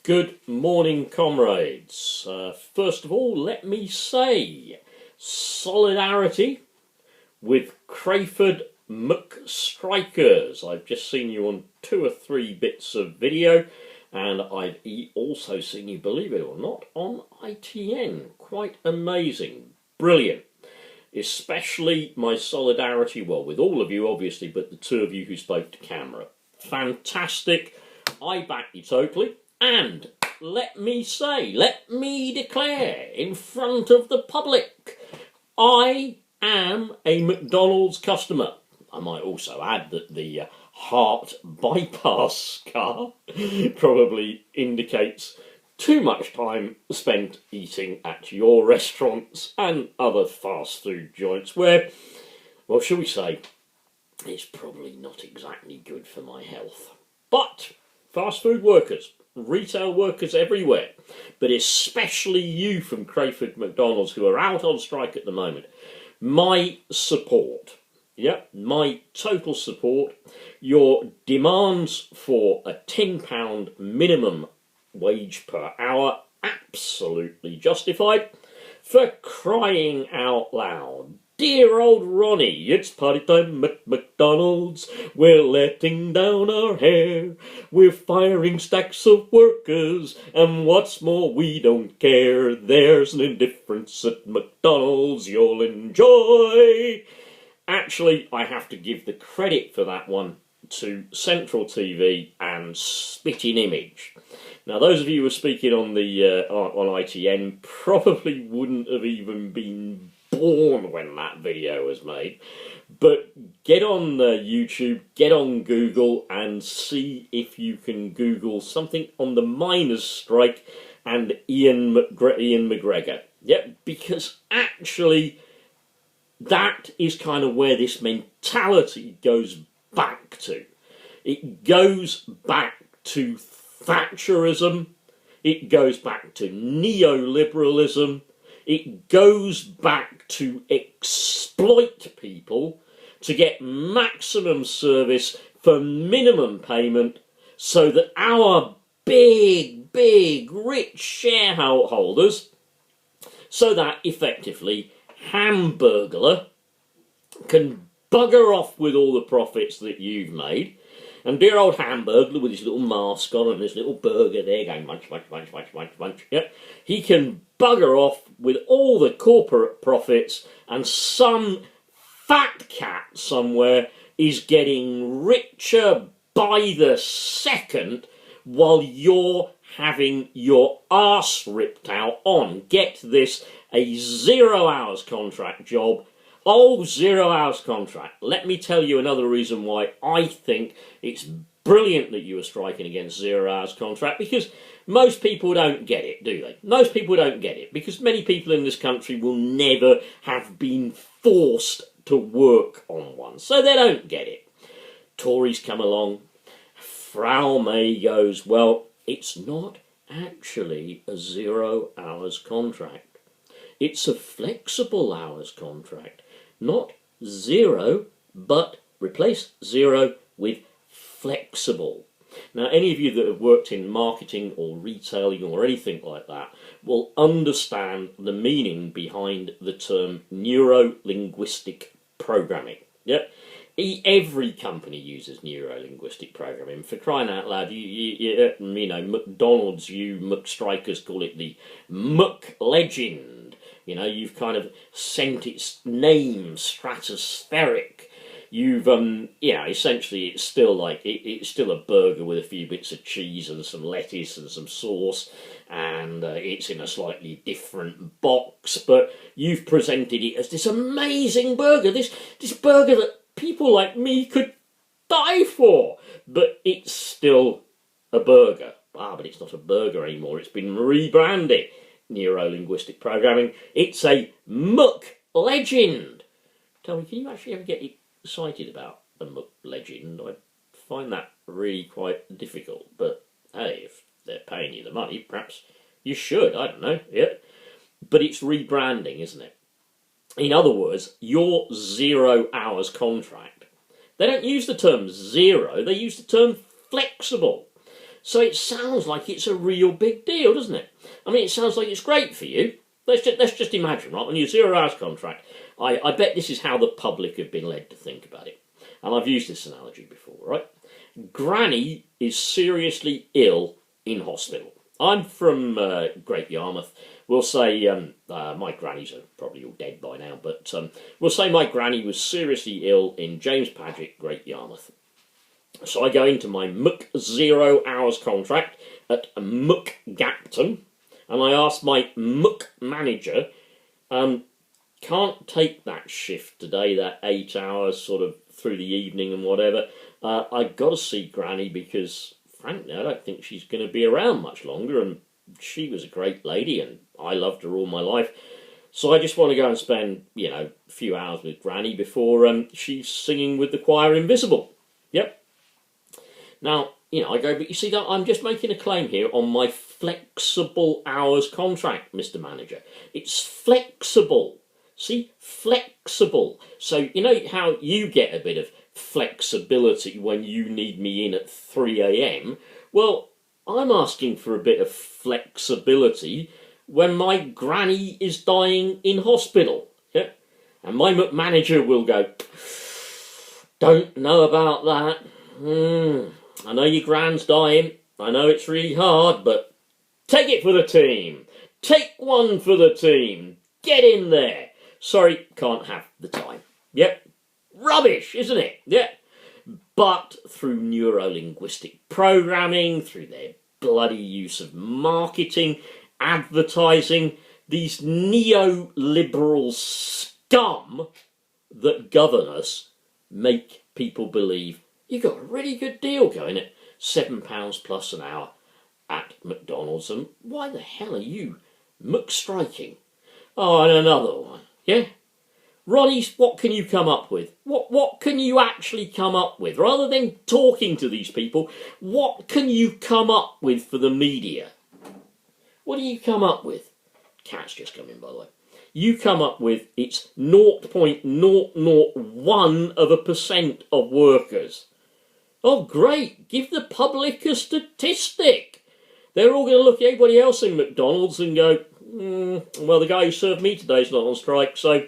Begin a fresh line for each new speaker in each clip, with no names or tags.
Good morning, comrades. First of all, let me say solidarity with Crayford McStrikers. I've just seen you on 2 or 3 bits of video, and I've also seen you, believe it or not, on ITN. Quite amazing. Brilliant. Especially my solidarity, well, with all of you, obviously, but the 2 of you who spoke to camera. Fantastic. I back you totally. And let me say, let me declare in front of the public, I am a McDonald's customer. I might also add that the heart bypass scar probably indicates too much time spent eating at your restaurants and other fast food joints where, well, shall we say, it's probably not exactly good for my health. But fast food workers, retail workers everywhere, but especially you from Crayford McDonald's who are out on strike at the moment, my support, my total support. Your demands for a £10 minimum wage per hour, absolutely justified. For crying out loud, dear old Ronnie, it's party time at McDonald's. We're letting down our hair. We're firing stacks of workers. And what's more, we don't care. There's an indifference at McDonald's you'll enjoy. Actually, I have to give the credit for that one to Central TV and Spitting Image. Now, those of you who are speaking on the on ITN probably wouldn't have even been born when that video was made, but get on YouTube, get on Google and see if you can Google something on the miners' strike and Ian McGregor. Because actually that is kind of where this mentality goes back to. It goes back to Thatcherism, it goes back to neoliberalism, it goes back to exploit people to get maximum service for minimum payment so that our big, rich shareholders, so that effectively Hamburglar can bugger off with all the profits that you've made. And dear old Hamburglar with his little mask on and his little burger there going munch, munch, munch, munch, munch, munch. He can bugger off with all the corporate profits, and some fat cat somewhere is getting richer by the second while you're having your arse ripped out on, get this, a 0 hours contract job. Oh, 0 hours contract. Let me tell you another reason why I think it's brilliant that you are striking against 0 hours contract, because most people don't get it, do they? Most people don't get it, because many people in this country will never have been forced to work on one, so they don't get it. Tories come along, Frau May goes, well, it's not actually a 0 hours contract. It's a flexible hours contract. Not 0, but replace 0 with flexible. Now, any of you that have worked in marketing or retailing or anything like that will understand the meaning behind the term neuro-linguistic programming. Every company uses neuro-linguistic programming. For crying out loud, you know, McDonald's, you McStrikers call it the Mc Legend. You know, you've kind of sent its name stratospheric. You've, essentially it's still like, it's still a burger with a few bits of cheese and some lettuce and some sauce, and it's in a slightly different box, but you've presented it as this amazing burger, this burger that people like me could die for, but it's still a burger. But it's not a burger anymore, it's been rebranded. Neuro-linguistic programming. It's a Muck Legend. Tell me, can you actually ever get excited about a Muck Legend? I find that really quite difficult, but hey, if they're paying you the money, perhaps you should, I don't know, But it's rebranding, isn't it? In other words, your 0 hours contract, they don't use the term 0, they use the term flexible. So it sounds like it's a real big deal, doesn't it? I mean, it sounds like it's great for you. Let's just imagine, right, on your 0 hours contract, I bet this is how the public have been led to think about it. And I've used this analogy before, right? Granny is seriously ill in hospital. I'm from Great Yarmouth. We'll say my grannies are probably all dead by now, but we'll say my granny was seriously ill in James Paget, Great Yarmouth. So I go into my Mc 0 hours contract at Mc-Gapton, and I ask my Mc manager, can't take that shift today, that 8 hours sort of through the evening and whatever. I've got to see Granny because, frankly, I don't think she's going to be around much longer, and she was a great lady and I loved her all my life. So I just want to go and spend, a few hours with Granny before she's singing with the choir invisible. Yep. Now, I go, but you see, that I'm just making a claim here on my flexible hours contract, Mr. Manager. It's flexible. See, flexible. So, you know how you get a bit of flexibility when you need me in at 3 a.m? Well, I'm asking for a bit of flexibility when my granny is dying in hospital. Yeah? And my manager will go, don't know about that. I know your gran's dying. I know it's really hard, but take it for the team. Take one for the team. Get in there. Sorry, can't have the time. Yep. Rubbish, isn't it? Yeah. But through neuro-linguistic programming, through their bloody use of marketing, advertising, these neoliberal scum that govern us make people believe you got a really good deal going at £7 plus an hour at McDonald's, and why the hell are you McStriking? Oh, and another one, yeah? Ronnie, what can you come up with? What can you actually come up with? Rather than talking to these people, what can you come up with for the media? What do you come up with? Cat's just come in, by the way. You come up with it's 0.001% of workers. Oh, great. Give the public a statistic. They're all going to look at everybody else in McDonald's and go, well, the guy who served me today is not on strike, so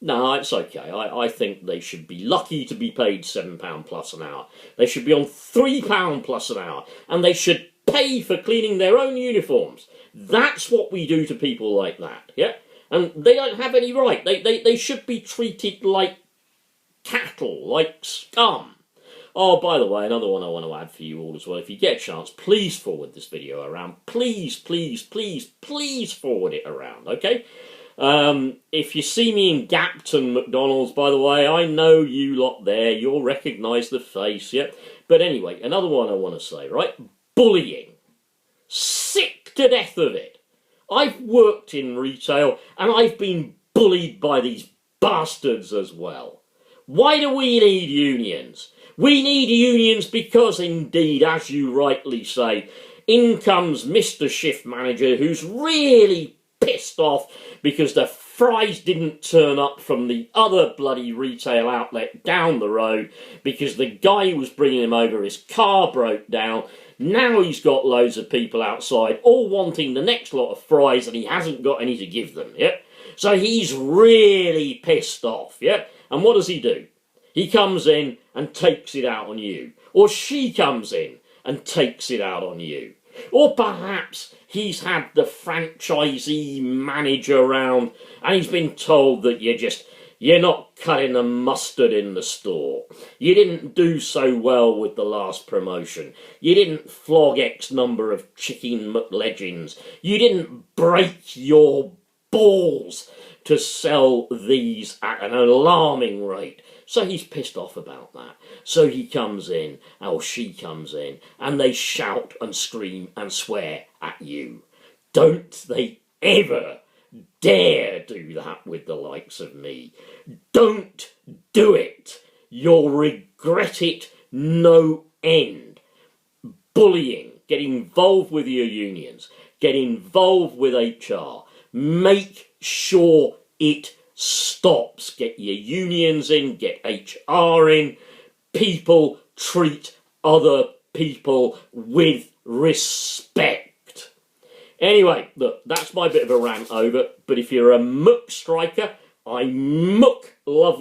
no, it's okay. I think they should be lucky to be paid £7 plus an hour. They should be on £3 plus an hour, and they should pay for cleaning their own uniforms. That's what we do to people like that, yeah? And they don't have any right. They should be treated like cattle, like scum. Oh, by the way, another one I want to add for you all as well. If you get a chance, please forward this video around. Please, please, please, please forward it around, okay? If you see me in Gapton McDonald's, by the way, I know you lot there. You'll recognise the face, yeah? But anyway, another one I want to say, right? Bullying. Sick to death of it. I've worked in retail and I've been bullied by these bastards as well. Why do we need unions? We need unions because, indeed, as you rightly say, in comes Mr. Shift Manager who's really pissed off because the fries didn't turn up from the other bloody retail outlet down the road because the guy who was bringing him over, his car broke down. Now he's got loads of people outside all wanting the next lot of fries and he hasn't got any to give them, yeah? So he's really pissed off, yeah? And what does he do? He comes in and takes it out on you. Or she comes in and takes it out on you. Or perhaps he's had the franchisee manager around and he's been told that you're not cutting the mustard in the store. You didn't do so well with the last promotion. You didn't flog X number of chicken McLegends. You didn't break your balls to sell these at an alarming rate. So he's pissed off about that. So he comes in, or she comes in, and they shout and scream and swear at you. Don't they ever dare do that with the likes of me. Don't do it. You'll regret it no end. Bullying. Get involved with your unions. Get involved with HR. Make sure it stops. Get your unions in. Get HR in. People treat other people with respect. Anyway, look, that's my bit of a rant over, but if you're a McStriker, I muck love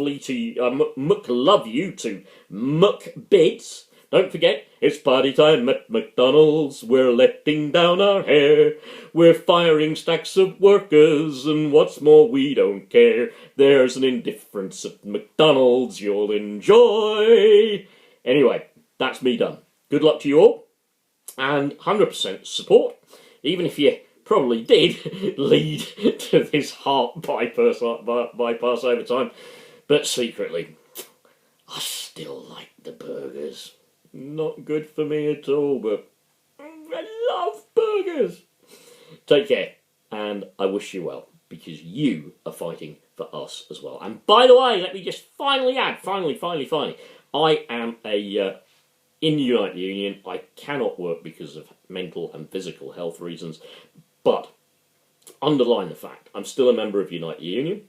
you to muck bits. Don't forget, it's party time at McDonald's. We're letting down our hair. We're firing stacks of workers, and what's more, we don't care. There's an indifference at McDonald's you'll enjoy. Anyway, that's me done. Good luck to you all, and 100% support, even if you probably did lead to this heart bypass over time. But secretly, I still like the burgers. Not good for me at all, but I love burgers. Take care, and I wish you well, because you are fighting for us as well. And by the way, let me just finally add, finally, I am in the United Union. I cannot work because of mental and physical health reasons, but underline the fact I'm still a member of United Union,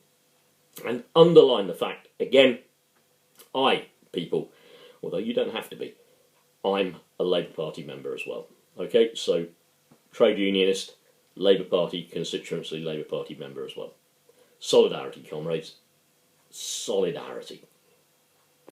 and underline the fact, again, people, although you don't have to be, I'm a Labour Party member as well. Okay, so trade unionist, Labour Party constituency, Labour Party member as well. Solidarity, comrades. Solidarity.